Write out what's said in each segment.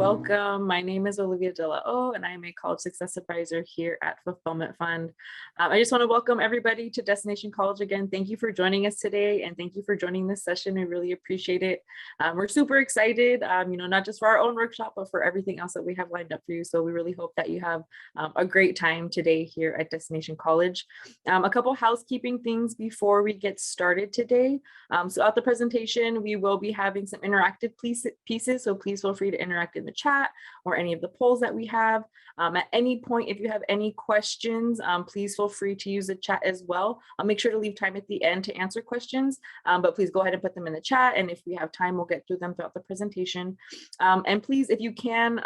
welcome. My name is Olivia De La O, and I'm a college success advisor here at Fulfillment Fund. I just want to welcome everybody to Destination College again. Thank you for joining us today, and thank you for joining this session. We really appreciate it. We're super excited, not just for our own workshop, but for everything else that we have lined up for you. So we really hope that you have a great time today here at Destination College. A couple housekeeping things before we get started today. So at the presentation, we will be having some interactive pieces, so please feel free to interact in the chat or any of the polls that we have. At any point, if you have any questions, please feel free to use the chat as well. I'll make sure to leave time at the end to answer questions, but please go ahead and put them in the chat, and if we have time, we'll get through them throughout the presentation. And please, if you can,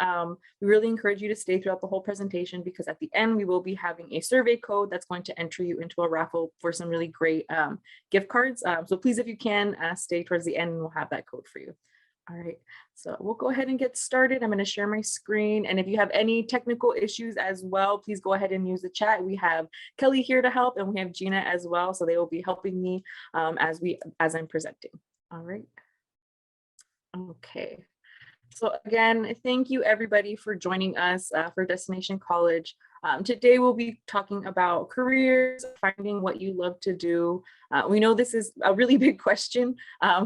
we really encourage you to stay throughout the whole presentation, because at the end, we will be having a survey code that's going to enter you into a raffle for some really great gift cards. So please, if you can, stay towards the end, and we'll have that code for you. All right, so we'll go ahead and get started. I'm going to share my screen, and if you have any technical issues as well, please go ahead and use the chat. We have Kelly here to help, and we have Gina as well, so they will be helping me as I'm presenting. All right. Okay. So again, thank you everybody for joining us for Destination College. Today we'll be talking about careers, finding what you love to do. We know this is a really big question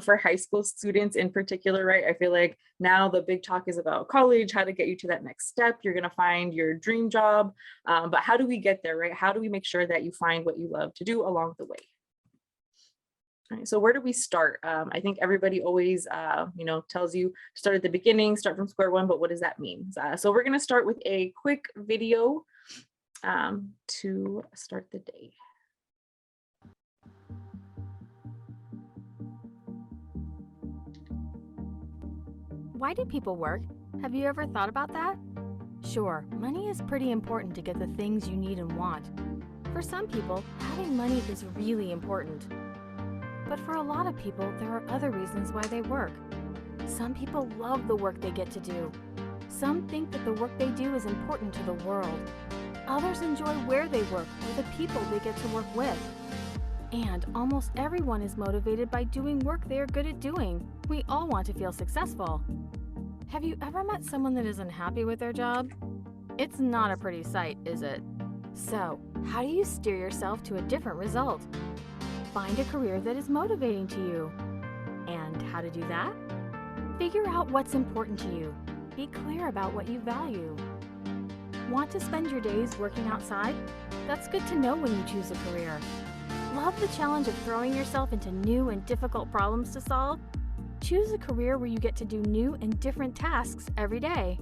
for high school students in particular, right? I feel like now the big talk is about college, how to get you to that next step. You're gonna find your dream job, but how do we get there, right? How do we make sure that you find what you love to do along the way? All right, so where do we start? I think everybody always, tells you start at the beginning, start from square one, but what does that mean? So we're going to start with a quick video to start the day. Why do people work? Have you ever thought about that? Sure, money is pretty important to get the things you need and want. For some people, having money is really important. But for a lot of people, there are other reasons why they work. Some people love the work they get to do. Some think that the work they do is important to the world. Others enjoy where they work or the people they get to work with. And almost everyone is motivated by doing work they are good at doing. We all want to feel successful. Have you ever met someone that is unhappy with their job? It's not a pretty sight, is it? So, how do you steer yourself to a different result? Find a career that is motivating to you. And how to do that? Figure out what's important to you. Be clear about what you value. Want to spend your days working outside? That's good to know when you choose a career. Love the challenge of throwing yourself into new and difficult problems to solve? Choose a career where you get to do new and different tasks every day.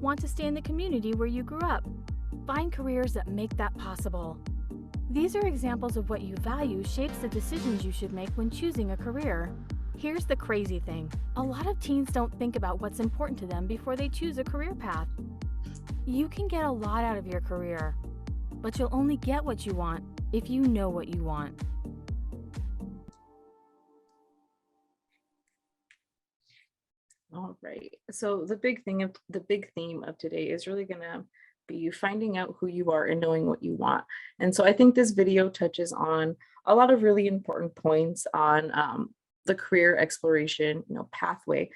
Want to stay in the community where you grew up? Find careers that make that possible. These are examples of what you value shapes the decisions you should make when choosing a career. Here's the crazy thing. A lot of teens don't think about what's important to them before they choose a career path. You can get a lot out of your career, but you'll only get what you want if you know what you want. All right. So the big theme of today is really gonna be you finding out who you are and knowing what you want. And so I think this video touches on a lot of really important points on the career exploration, pathway.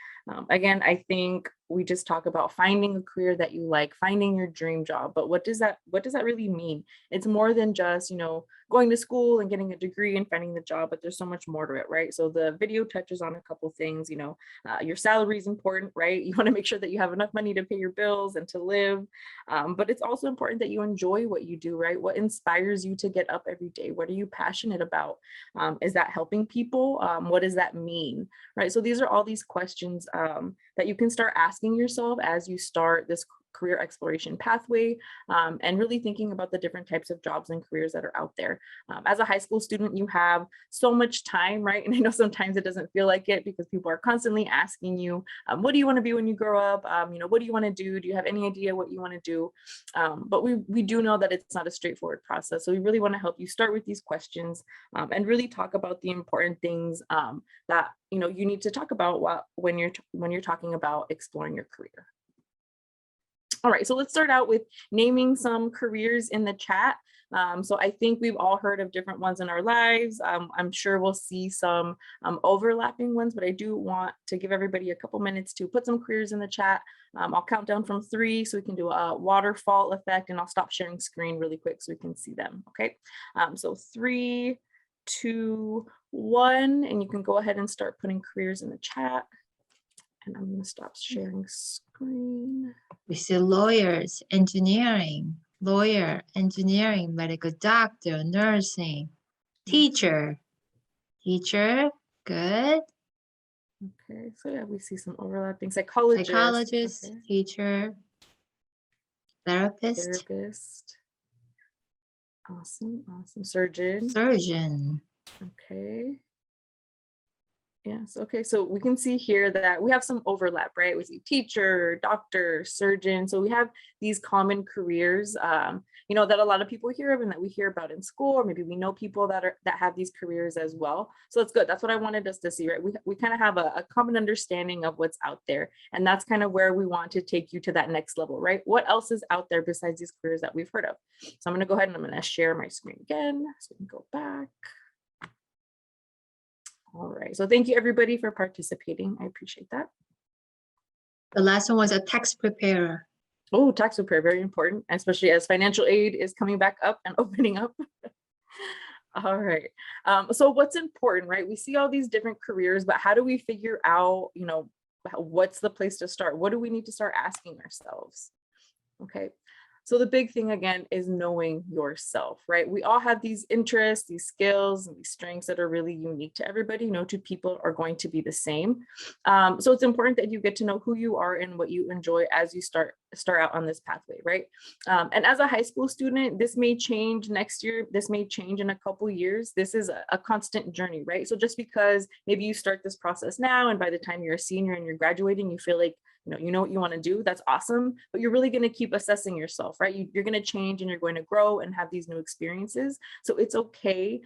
Again, I think we just talk about finding a career that you like, finding your dream job, but what does that really mean? It's more than just, going to school and getting a degree and finding the job, but there's so much more to it, right? So the video touches on a couple things, your salary is important, right? You want to make sure that you have enough money to pay your bills and to live, but it's also important that you enjoy what you do, right? What inspires you to get up every day? What are you passionate about? Is that helping people? What does that mean, right? So these are all these questions that you can start asking yourself as you start this career exploration pathway, and really thinking about the different types of jobs and careers that are out there. As a high school student, you have so much time, right? And I know sometimes it doesn't feel like it because people are constantly asking you, what do you want to be when you grow up? What do you want to do? Do you have any idea what you want to do? But we do know that it's not a straightforward process. So we really want to help you start with these questions and really talk about the important things that you need to talk about when you're talking about exploring your career. All right, so let's start out with naming some careers in the chat. So I think we've all heard of different ones in our lives. I'm sure we'll see some overlapping ones, but I do want to give everybody a couple minutes to put some careers in the chat. I'll count down from 3 so we can do a waterfall effect, and I'll stop sharing screen really quick so we can see them. Okay, so 3, 2, 1, and you can go ahead and start putting careers in the chat. And I'm going to stop sharing screen. We see lawyers, engineering, lawyer, engineering, medical doctor, nursing, teacher, good. Okay, so yeah, we see some overlapping. Psychologist, okay. Teacher, therapist. Awesome. Surgeon. Okay. Yes. Okay. So we can see here that we have some overlap, right? We see teacher, doctor, surgeon. So we have these common careers, that a lot of people hear of and that we hear about in school, or maybe we know people that have these careers as well. So that's good. That's what I wanted us to see, right? We kind of have a common understanding of what's out there, and that's kind of where we want to take you to that next level, right? What else is out there besides these careers that we've heard of? So I'm going to go ahead and I'm going to share my screen again, so we can go back. All right, so thank you everybody for participating. I appreciate that. The last one was a tax preparer. Oh, tax preparer, very important, especially as financial aid is coming back up and opening up. All right, so what's important, right? We see all these different careers, but how do we figure out, what's the place to start? What do we need to start asking ourselves? Okay. So the big thing again is knowing yourself, right? We all have these interests, these skills, and these strengths that are really unique to everybody. No two people are going to be the same. So it's important that you get to know who you are and what you enjoy as you start out on this pathway, right? And as a high school student, this may change next year. This may change in a couple years. This is a constant journey, right? So just because maybe you start this process now, and by the time you're a senior and you're graduating, you feel like you know what you want to do, that's awesome, but you're really going to keep assessing yourself, right? You're going to change and you're going to grow and have these new experiences. So it's okay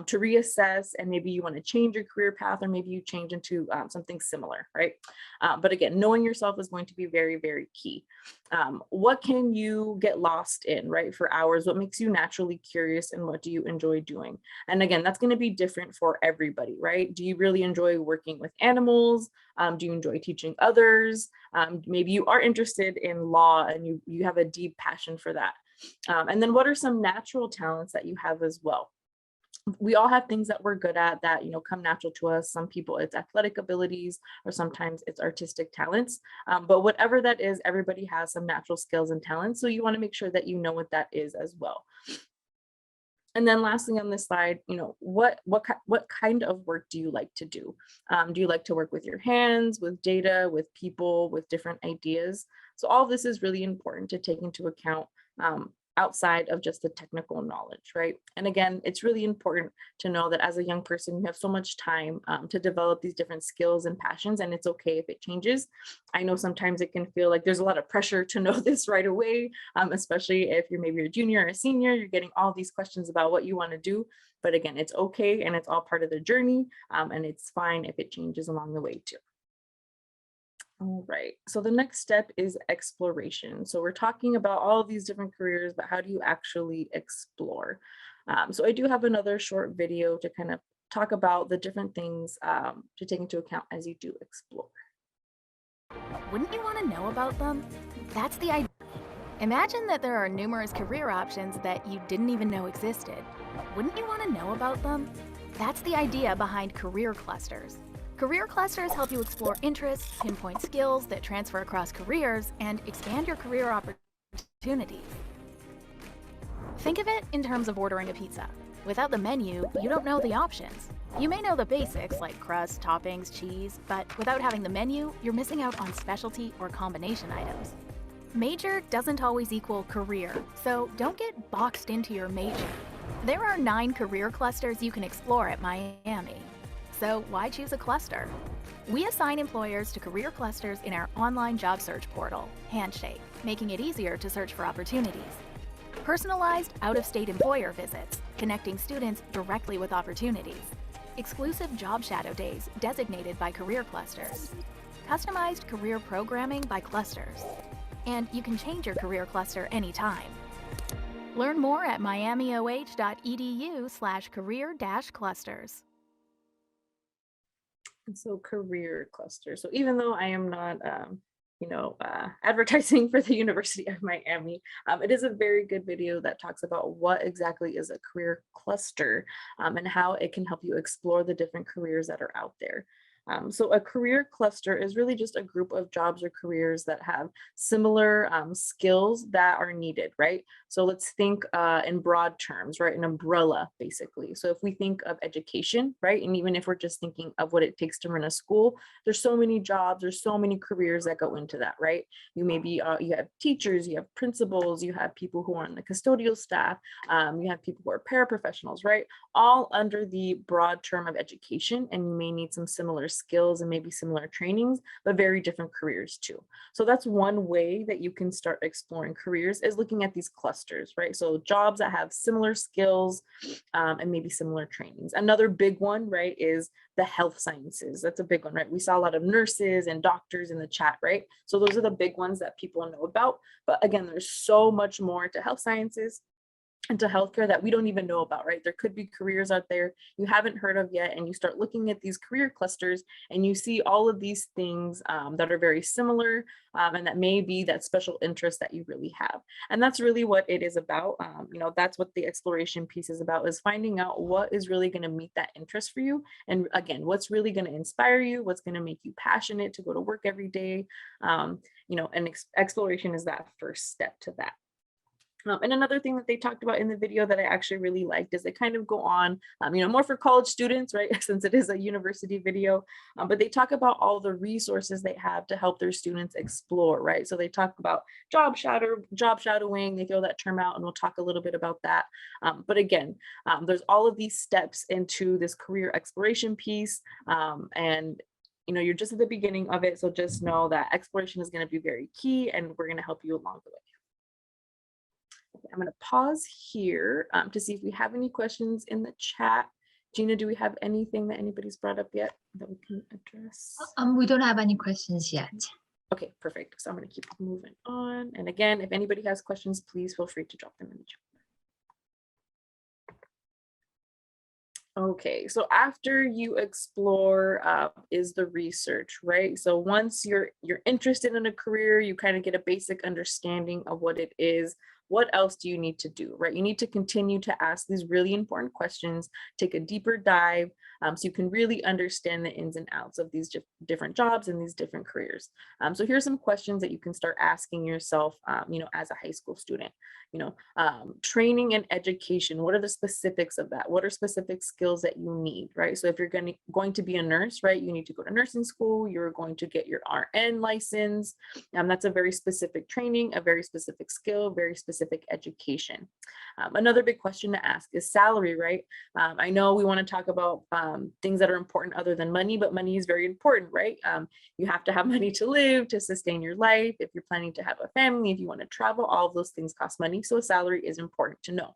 to reassess, and maybe you want to change your career path, or maybe you change into something similar, right? But again, knowing yourself is going to be very, very key. What can you get lost in, right? For hours, what makes you naturally curious, and what do you enjoy doing? And again, that's going to be different for everybody, right? Do you really enjoy working with animals? Do you enjoy teaching others? Maybe you are interested in law and you have a deep passion for that. And then what are some natural talents that you have as well? We all have things that we're good at that, come natural to us. Some people it's athletic abilities, or sometimes it's artistic talents. But whatever that is, everybody has some natural skills and talents. So you want to make sure that you know what that is as well. And then lastly on this slide, what kind of work do you like to do? Do you like to work with your hands, with data, with people, with different ideas? So all of this is really important to take into account outside of just the technical knowledge, right? And again, it's really important to know that as a young person, you have so much time to develop these different skills and passions, and it's okay if it changes. I know sometimes it can feel like there's a lot of pressure to know this right away, especially if you're maybe a junior or a senior, you're getting all these questions about what you want to do. But again, it's okay, and it's all part of the journey, and it's fine if it changes along the way too. All right, so the next step is exploration. So we're talking about all of these different careers, but how do you actually explore? So I do have another short video to kind of talk about the different things to take into account as you do explore. Wouldn't you want to know about them? That's the idea. Imagine that there are numerous career options that you didn't even know existed. Wouldn't you want to know about them? That's the idea behind career clusters. Career clusters help you explore interests, pinpoint skills that transfer across careers, and expand your career opportunities. Think of it in terms of ordering a pizza. Without the menu, you don't know the options. You may know the basics like crust, toppings, cheese, but without having the menu, you're missing out on specialty or combination items. Major doesn't always equal career, so don't get boxed into your major. There are 9 career clusters you can explore at Miami. So why choose a cluster? We assign employers to career clusters in our online job search portal, Handshake, making it easier to search for opportunities. Personalized out-of-state employer visits, connecting students directly with opportunities. Exclusive job shadow days designated by career clusters. Customized career programming by clusters. And you can change your career cluster anytime. Learn more at miamioh.edu/career-clusters. And so career cluster. So even though I am not, advertising for the University of Miami, it is a very good video that talks about what exactly is a career cluster, and how it can help you explore the different careers that are out there. So a career cluster is really just a group of jobs or careers that have similar skills that are needed, right? So let's think in broad terms, right? An umbrella, basically. So if we think of education, right? And even if we're just thinking of what it takes to run a school, there's so many jobs, there's so many careers that go into that, right? You maybe, you have teachers, you have principals, you have people who are on the custodial staff, you have people who are paraprofessionals, right? All under the broad term of education, and you may need some similar skills and maybe similar trainings, but very different careers too. So that's one way that you can start exploring careers, is looking at these clusters, right? So jobs that have similar skills and maybe similar trainings. Another big one, right, is the health sciences. That's a big one, right? We saw a lot of nurses and doctors in the chat, right? So those are the big ones that people know about. But again, there's so much more to health sciences and to healthcare that we don't even know about, right? There could be careers out there you haven't heard of yet, and you start looking at these career clusters and you see all of these things that are very similar, and that may be that special interest that you really have. And that's really what it is about. That's what the exploration piece is about, is finding out what is really going to meet that interest for you. And again, what's really going to inspire you, what's going to make you passionate to go to work every day. And exploration is that first step to that. And another thing that they talked about in the video that I actually really liked is they kind of go on, more for college students, right? Since it is a university video, but they talk about all the resources they have to help their students explore, right? So they talk about job shadowing, they throw that term out, and we'll talk a little bit about that. But again, there's all of these steps into this career exploration piece, and you're just at the beginning of it. So just know that exploration is going to be very key, and we're going to help you along the way. I'm going to pause here to see if we have any questions in the chat. Gina, do we have anything that anybody's brought up yet that we can address? We don't have any questions yet. Okay, perfect. So I'm going to keep moving on. And again, if anybody has questions, please feel free to drop them in the chat. Okay, so after you explore is the research, right? So once you're interested in a career, you kind of get a basic understanding of what it is. What else do you need to do, right? You need to continue to ask these really important questions, take a deeper dive, so you can really understand the ins and outs of these different jobs and these different careers. So here's some questions that you can start asking yourself, as a high school student. Training and education, what are the specifics of that? What are specific skills that you need, right? So if you're going to be a nurse, right, you need to go to nursing school, you're going to get your RN license. That's a very specific training, a very specific skill, very specific education. Another big question to ask is salary, right? I know we want to talk about things that are important other than money, but money is very important, right? You have to have money to live, to sustain your life. If you're planning to have a family, if you want to travel, all of those things cost money. So a salary is important to know.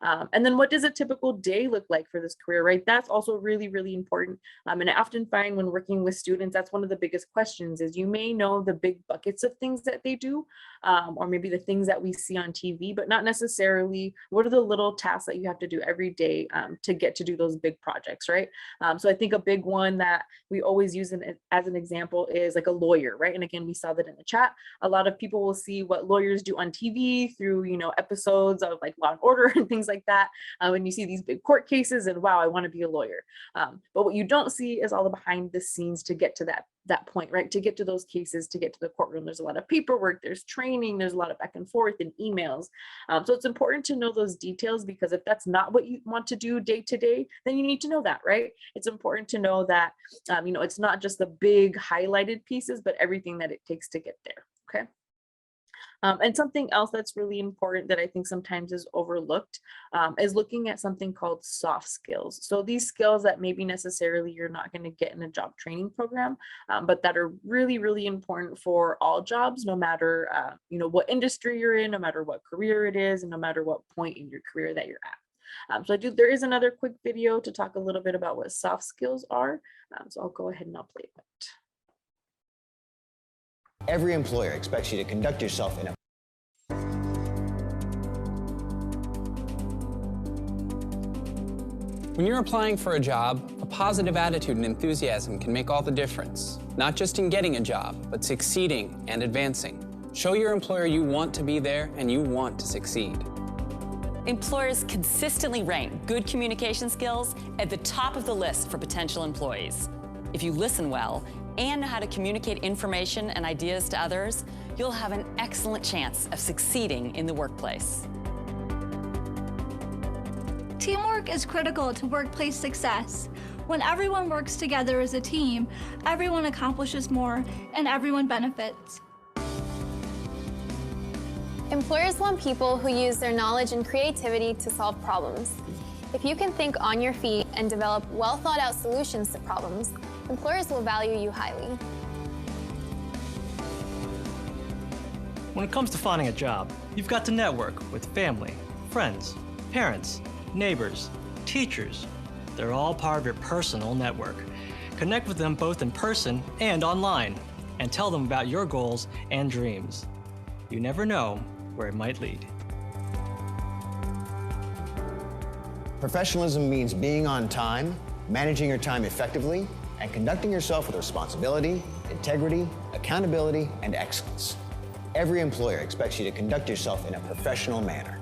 And then what does a typical day look like for this career, right? That's also really, really important. And I often find when working with students, that's one of the biggest questions is you may know the big buckets of things that they do, or maybe the things that we see on TV, but not necessarily what are the little tasks that you have to do every day to get to do those big projects, right? So I think a big one that we always use as an example is like a lawyer, right? And again, we saw that in the chat. A lot of people will see what lawyers do on TV through, episodes of like Law and Order and things like that. When you see these big court cases and wow, I want to be a lawyer. But what you don't see is all the behind the scenes to get to that point, right? To get to those cases, to get to the courtroom, there's a lot of paperwork, there's training, there's a lot of back and forth and emails. So it's important to know those details, because if that's not what you want to do day to day, then you need to know that, right? It's important to know that, it's not just the big highlighted pieces, but everything that it takes to get there, okay? And something else that's really important that I think sometimes is overlooked is looking at something called soft skills. So these skills that maybe necessarily you're not going to get in a job training program, but that are really, really important for all jobs, no matter, what industry you're in, no matter what career it is, and no matter what point in your career that you're at. There is another quick video to talk a little bit about what soft skills are. So I'll go ahead and I'll play that. Every employer expects you to conduct yourself in a When you're applying for a job, a positive attitude and enthusiasm can make all the difference, not just in getting a job, but succeeding and advancing. Show your employer you want to be there and you want to succeed. Employers consistently rank good communication skills at the top of the list for potential employees. If you listen well and know how to communicate information and ideas to others, you'll have an excellent chance of succeeding in the workplace. Teamwork is critical to workplace success. When everyone works together as a team, everyone accomplishes more and everyone benefits. Employers want people who use their knowledge and creativity to solve problems. If you can think on your feet and develop well-thought-out solutions to problems, employers will value you highly. When it comes to finding a job, you've got to network with family, friends, parents, neighbors, teachers. They're all part of your personal network. Connect with them both in person and online, and tell them about your goals and dreams. You never know where it might lead. Professionalism means being on time, managing your time effectively, and conducting yourself with responsibility, integrity, accountability, and excellence. Every employer expects you to conduct yourself in a professional manner.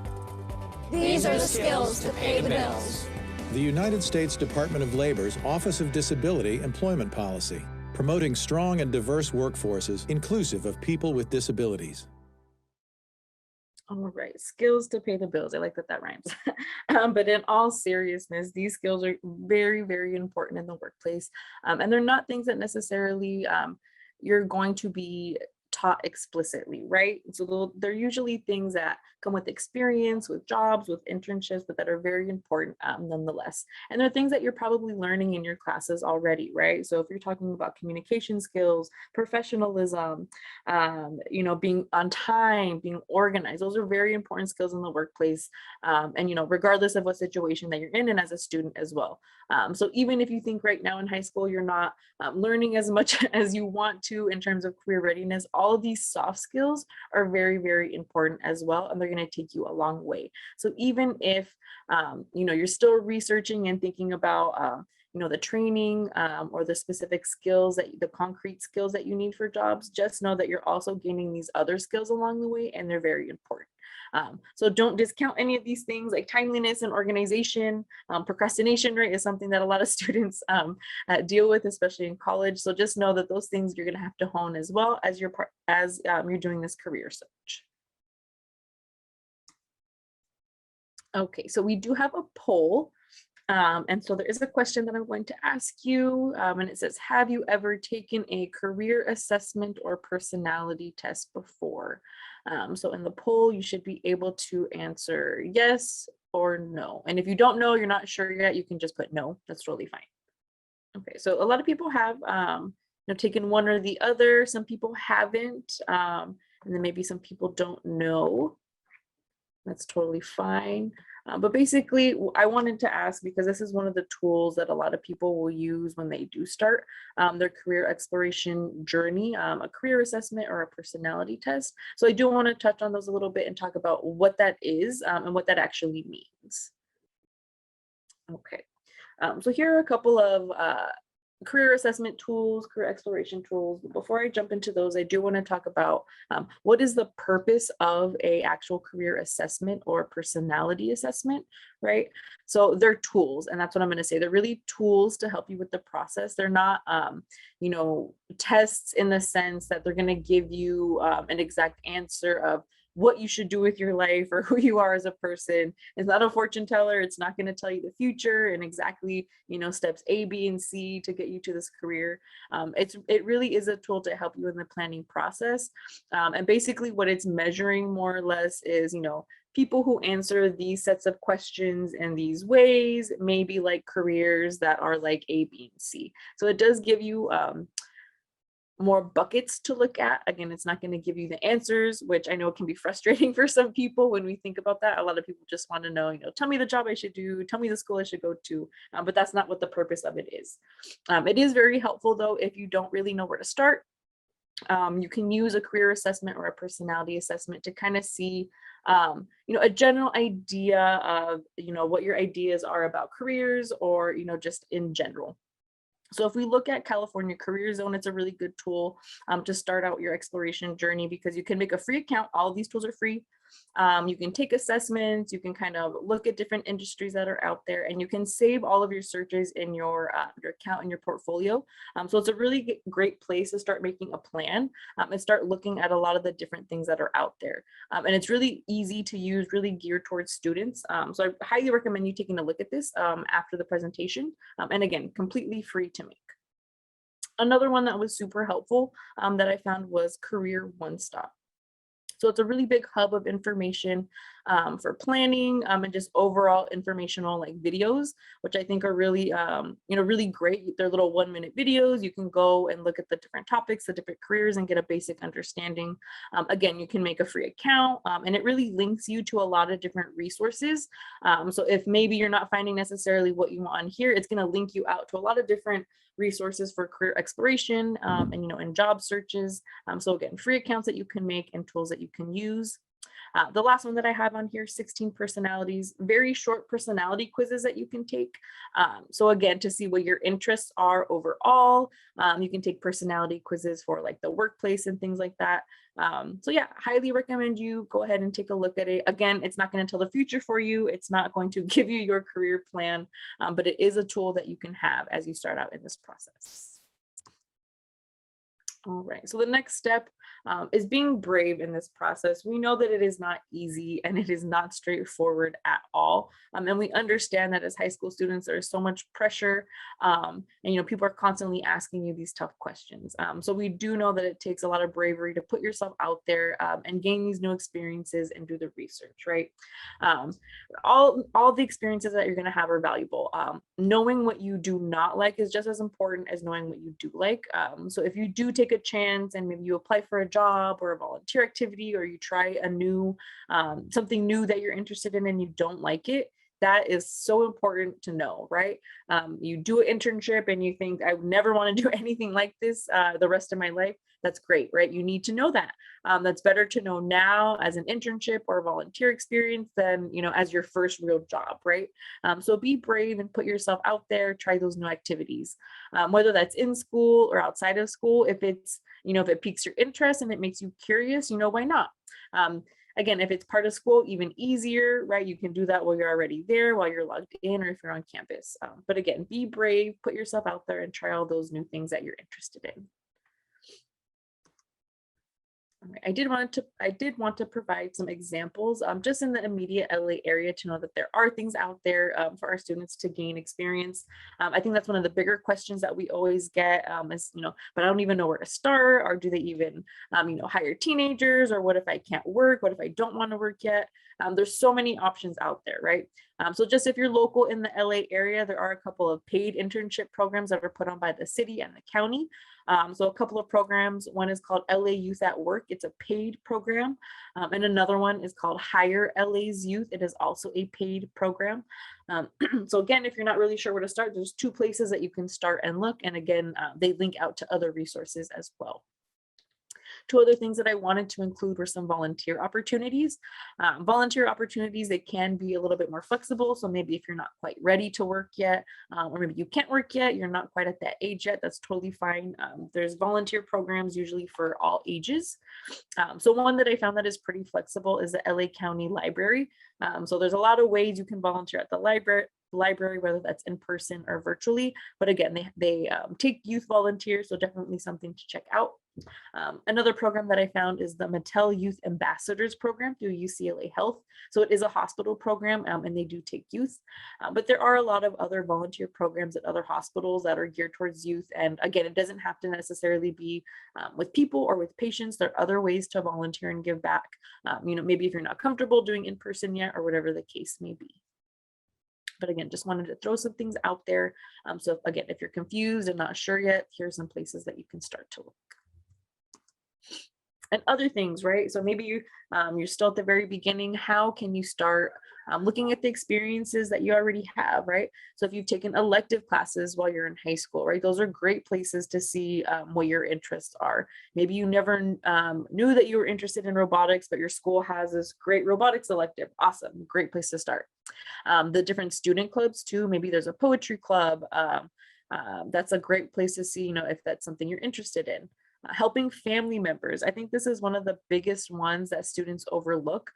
These are the skills to pay the bills. The United States Department of Labor's Office of Disability Employment Policy, promoting strong and diverse workforces inclusive of people with disabilities. All right, skills to pay the bills. I like that that rhymes. But in all seriousness, these skills are very, very important in the workplace. And they're not things that necessarily you're going to be taught explicitly, right? So they're usually things that come with experience, with jobs, with internships, but that are very important nonetheless. And they're things that you're probably learning in your classes already, right? So if you're talking about communication skills, professionalism, being on time, being organized, those are very important skills in the workplace. And regardless of what situation that you're in and as a student as well. So even if you think right now in high school, you're not learning as much as you want to in terms of career readiness, all of these soft skills are very, very important as well. And they're going to take you a long way. So even if, you're still researching and thinking about, the training or the specific skills the concrete skills that you need for jobs, just know that you're also gaining these other skills along the way, and they're very important. So don't discount any of these things like timeliness and organization. Procrastination, right, is something that a lot of students deal with, especially in college. So just know that those things you're going to have to hone as well as you're doing this career search. Okay, so we do have a poll. And so there is a question that I'm going to ask you, and it says, have you ever taken a career assessment or personality test before? So in the poll, you should be able to answer yes or no. And if you don't know, you're not sure yet, you can just put no. That's totally fine. Okay, so a lot of people have taken one or the other. Some people haven't, and then maybe some people don't know. That's totally fine. But basically, I wanted to ask, because this is one of the tools that a lot of people will use when they do start their career exploration journey, a career assessment or a personality test. So I do want to touch on those a little bit and talk about what that is and what that actually means. Okay, so here are a couple of career assessment tools, career exploration tools. Before I jump into those, I do want to talk about what is the purpose of a actual career assessment or personality assessment, right? So they're tools, and that's what I'm going to say. They're really tools to help you with the process. They're not, tests in the sense that they're going to give you an exact answer of what you should do with your life or who you are as a person. It's not a fortune teller. It's not going to tell you the future and exactly, steps A, B, and C to get you to this career. It really is a tool to help you in the planning process. And basically what it's measuring more or less is, people who answer these sets of questions in these ways, maybe like careers that are like A, B, and C. So it does give you more buckets to look at. Again, it's not going to give you the answers, which I know can be frustrating for some people when we think about that. A lot of people just want to know, tell me the job I should do, tell me the school I should go to, but that's not what the purpose of it is. It is very helpful though if you don't really know where to start. You can use a career assessment or a personality assessment to kind of see, a general idea of, what your ideas are about careers or, just in general. So if we look at California Career Zone, it's a really good tool to start out your exploration journey, because you can make a free account. All of these tools are free. You can take assessments, you can kind of look at different industries that are out there, and you can save all of your searches in your account and your portfolio. So it's a really great place to start making a plan and start looking at a lot of the different things that are out there. And it's really easy to use, really geared towards students. So I highly recommend you taking a look at this after the presentation. And again, completely free to make. Another one that was super helpful that I found was Career One Stop. So it's a really big hub of information for planning and just overall informational like videos, which I think are really, really great. They're little 1-minute videos. You can go and look at the different topics, the different careers, and get a basic understanding. Again, you can make a free account and it really links you to a lot of different resources. So if maybe you're not finding necessarily what you want on here, it's going to link you out to a lot of different resources for career exploration and job searches. So again, free accounts that you can make and tools that you can use. The last one that I have on here, 16 personalities, very short personality quizzes that you can take. So again, to see what your interests are overall, you can take personality quizzes for like the workplace and things like that. So yeah, highly recommend you go ahead and take a look at it. Again, it's not going to tell the future for you. It's not going to give you your career plan, but it is a tool that you can have as you start out in this process. All right, so the next step is being brave in this process. We know that it is not easy and it is not straightforward at all. And we understand that as high school students, there's so much pressure and, people are constantly asking you these tough questions. So we do know that it takes a lot of bravery to put yourself out there and gain these new experiences and do the research, right? All the experiences that you're going to have are valuable. Knowing what you do not like is just as important as knowing what you do like. So if you do take a chance and maybe you apply for a job or a volunteer activity, or you try a new something new that you're interested in and you don't like it, that is so important to know, right? You do an internship and you think, I would never want to do anything like this the rest of my life. That's great, right? You need to know that. That's better to know now as an internship or volunteer experience than, as your first real job, right? So be brave and put yourself out there, try those new activities, whether that's in school or outside of school. If it's, if it piques your interest and it makes you curious, why not? Again, if it's part of school, even easier, right? You can do that while you're already there, while you're logged in, or if you're on campus. But again, be brave, put yourself out there and try all those new things that you're interested in. I did want to provide some examples just in the immediate LA area to know that there are things out there for our students to gain experience. I think that's one of the bigger questions that we always get is, but I don't even know where to start, or do they even, hire teenagers, or what if I can't work? What if I don't want to work yet? There's so many options out there, right? So just if you're local in the LA area, there are a couple of paid internship programs that are put on by the city and the county. So a couple of programs, one is called LA Youth at Work. It's a paid program. And another one is called Hire LA's Youth. It is also a paid program. So again, if you're not really sure where to start, there's 2 places that you can start and look. And again, they link out to other resources as well. 2 other things that I wanted to include were some volunteer opportunities. Volunteer opportunities, they can be a little bit more flexible. So maybe if you're not quite ready to work yet, or maybe you can't work yet, you're not quite at that age yet, that's totally fine. There's volunteer programs usually for all ages. So one that I found that is pretty flexible is the LA County Library. So there's a lot of ways you can volunteer at the library, whether that's in person or virtually. But again, they take youth volunteers, so definitely something to check out. Another program that I found is the Mattel Youth Ambassadors Program through UCLA Health. So it is a hospital program and they do take youth, but there are a lot of other volunteer programs at other hospitals that are geared towards youth. And again, it doesn't have to necessarily be with people or with patients. There are other ways to volunteer and give back, maybe if you're not comfortable doing in person yet, or whatever the case may be. But again, just wanted to throw some things out there. So again, if you're confused and not sure yet, here's some places that you can start to look. and other things, right? So maybe you're still at the very beginning. How can you start looking at the experiences that you already have, right? So if you've taken elective classes while you're in high school, right, those are great places to see what your interests are. Maybe you never knew that you were interested in robotics, but your school has this great robotics elective. Awesome, great place to start. The different student clubs too. Maybe there's a poetry club. That's a great place to see, if that's something you're interested in. Helping family members. I think this is one of the biggest ones that students overlook,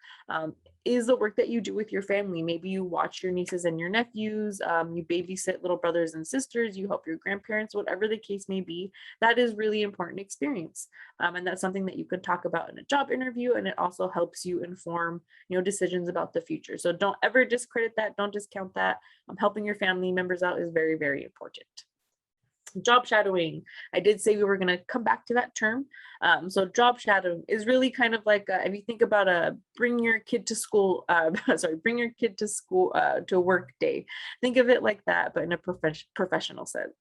is the work that you do with your family. Maybe you watch your nieces and your nephews, you babysit little brothers and sisters, you help your grandparents, whatever the case may be. That is really important experience. And that's something that you could talk about in a job interview, and it also helps you inform, decisions about the future. So don't ever discredit that, don't discount that. Helping your family members out is very, very important. Job shadowing. I did say we were going to come back to that term. So job shadowing is really kind of like if you think about bring your kid to school, bring your kid to school to a work day. Think of it like that, but in a professional sense.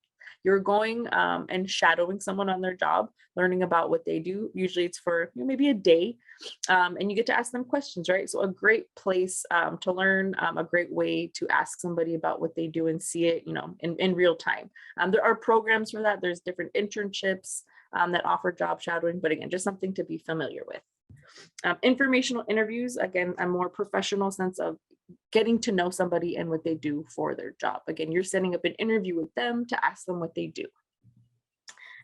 You're going and shadowing someone on their job, learning about what they do. Usually it's for maybe a day, and you get to ask them questions, right? So a great place to learn, a great way to ask somebody about what they do and see it, in real time. There are programs for that. There's different internships that offer job shadowing, but again, just something to be familiar with. Informational interviews, again, a more professional sense of getting to know somebody and what they do for their job. Again, you're setting up an interview with them to ask them what they do.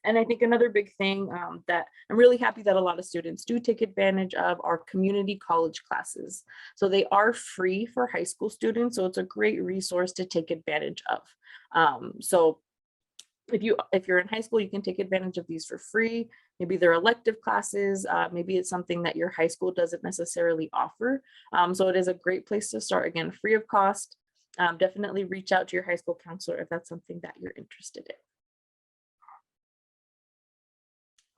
And I think another big thing that I'm really happy that a lot of students do take advantage of are community college classes. So they are free for high school students. So it's a great resource to take advantage of. So if you're in high school, you can take advantage of these for free. Maybe they're elective classes. Maybe it's something that your high school doesn't necessarily offer. So it is a great place to start, again, free of cost. Definitely reach out to your high school counselor if that's something that you're interested in.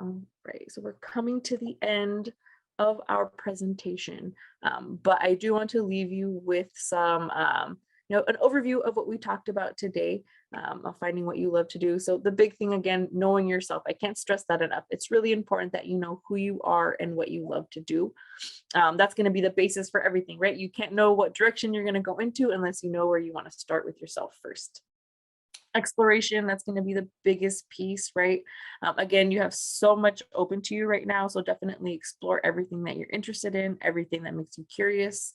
All right, so we're coming to the end of our presentation, but I do want to leave you with some an overview of what we talked about today, of finding what you love to do. So the big thing, again, knowing yourself. I can't stress that enough. It's really important that you know who you are and what you love to do. That's going to be the basis for everything, right? You can't know what direction you're going to go into unless you know where you want to start with yourself first. Exploration, that's going to be the biggest piece, right? Again, you have so much open to you right now, so definitely explore everything that you're interested in, everything that makes you curious.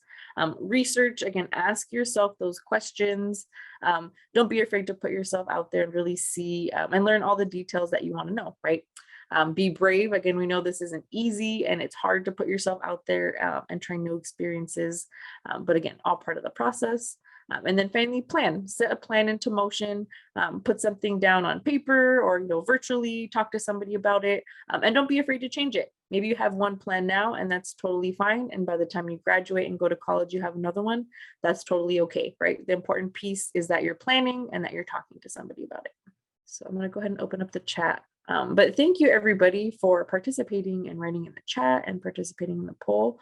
Research, again, ask yourself those questions. Don't be afraid to put yourself out there and really see and learn all the details that you want to know, right? Be brave. Again, we know this isn't easy and it's hard to put yourself out there and try new experiences, but again, all part of the process. And then finally, set a plan into motion, put something down on paper or virtually, talk to somebody about it, and don't be afraid to change it. Maybe you have one plan now and that's totally fine. And by the time you graduate and go to college, you have another one. That's totally okay, right? The important piece is that you're planning and that you're talking to somebody about it. So I'm going to go ahead and open up the chat. But thank you everybody for participating and writing in the chat and participating in the poll.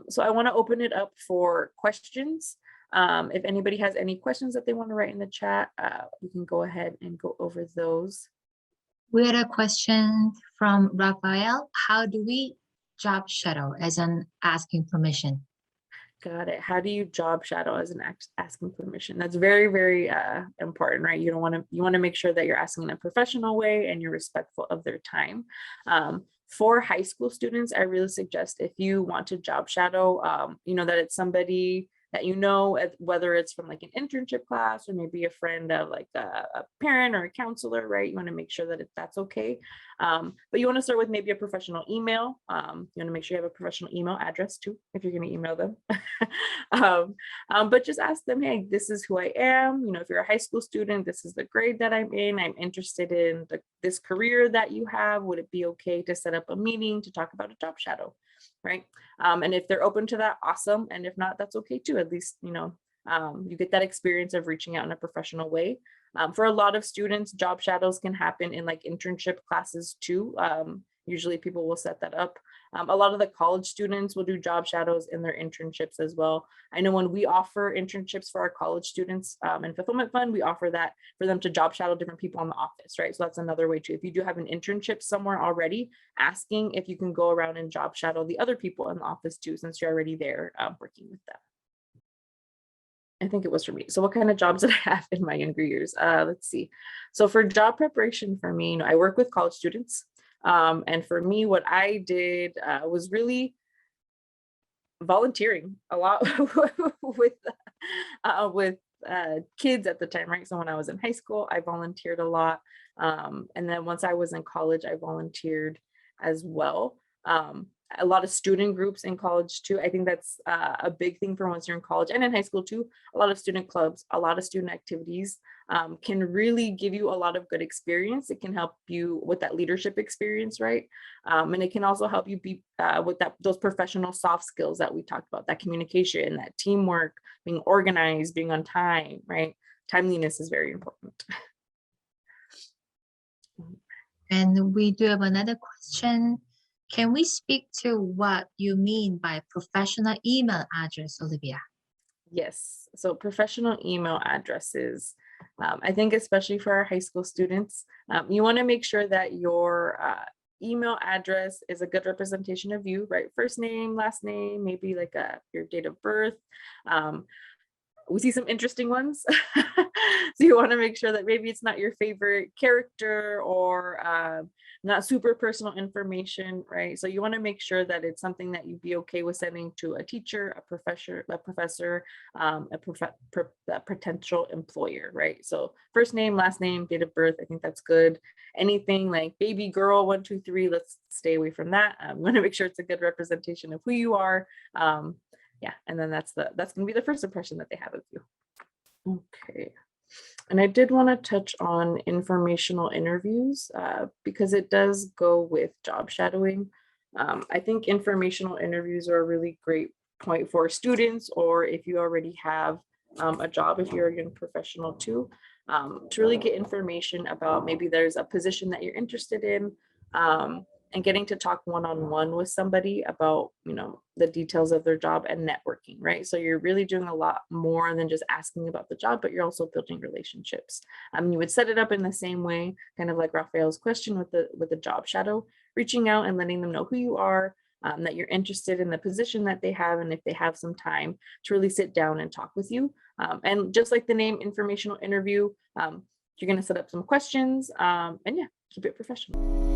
So I want to open it up for questions. If anybody has any questions that they want to write in the chat, we can go ahead and go over those. We had a question from Raphael. How do we job shadow as an asking permission? Got it. How do you job shadow as an asking permission? That's very, very important, right? You want to make sure that you're asking in a professional way and you're respectful of their time. For high school students, I really suggest if you want to job shadow, that it's somebody that whether it's from like an internship class or maybe a friend of like a parent or a counselor, right? You want to make sure that that's okay. But you want to start with maybe a professional email. You want to make sure you have a professional email address too, if you're going to email them. But just ask them, hey, this is who I am. If you're a high school student, this is the grade that I'm in. I'm interested in this career that you have. Would it be okay to set up a meeting to talk about a job shadow? Right. And if they're open to that, awesome. And if not, that's okay too. At least, you get that experience of reaching out in a professional way. For a lot of students, job shadows can happen in like internship classes too. Usually people will set that up. A lot of the college students will do job shadows in their internships as well. I know when we offer internships for our college students in Fulfillment Fund, we offer that for them to job shadow different people in the office, right? So that's another way too. If you do have an internship somewhere already, asking if you can go around and job shadow the other people in the office too, since you're already there working with them. I think it was for me. So what kind of jobs did I have in my younger years? Let's see. So for job preparation for me, I work with college students. And for me, what I did was really volunteering a lot with kids at the time, right? So when I was in high school, I volunteered a lot. And then once I was in college, I volunteered as well. A lot of student groups in college too. I think that's a big thing for once you're in college and in high school too. A lot of student clubs, a lot of student activities can really give you a lot of good experience. It can help you with that leadership experience, right? And it can also help you be with those professional soft skills that we talked about, that communication, that teamwork, being organized, being on time, right? Timeliness is very important. And we do have another question. Can we speak to what you mean by professional email address, Olivia? Yes, so professional email addresses. I think especially for our high school students, you want to make sure that your email address is a good representation of you, right? First name, last name, maybe like your date of birth. We see some interesting ones. So you want to make sure that maybe it's not your favorite character or not super personal information, right? So you want to make sure that it's something that you'd be okay with sending to a teacher, a professor, a potential employer, right? So first name, last name, date of birth, I think that's good. Anything like baby girl 123, let's stay away from that. You want to make sure it's a good representation of who you are. Yeah, and then that's gonna be the first impression that they have of you. Okay, and I did want to touch on informational interviews because it does go with job shadowing. I think informational interviews are a really great point for students, or if you already have a job, if you're a young professional too, to really get information about maybe there's a position that you're interested in. And getting to talk one-on-one with somebody about, the details of their job and networking, right? So you're really doing a lot more than just asking about the job, but you're also building relationships. You would set it up in the same way, kind of like Raphael's question with the job shadow, reaching out and letting them know who you are, that you're interested in the position that they have, and if they have some time to really sit down and talk with you. And just like the name informational interview, you're going to set up some questions, and yeah, keep it professional.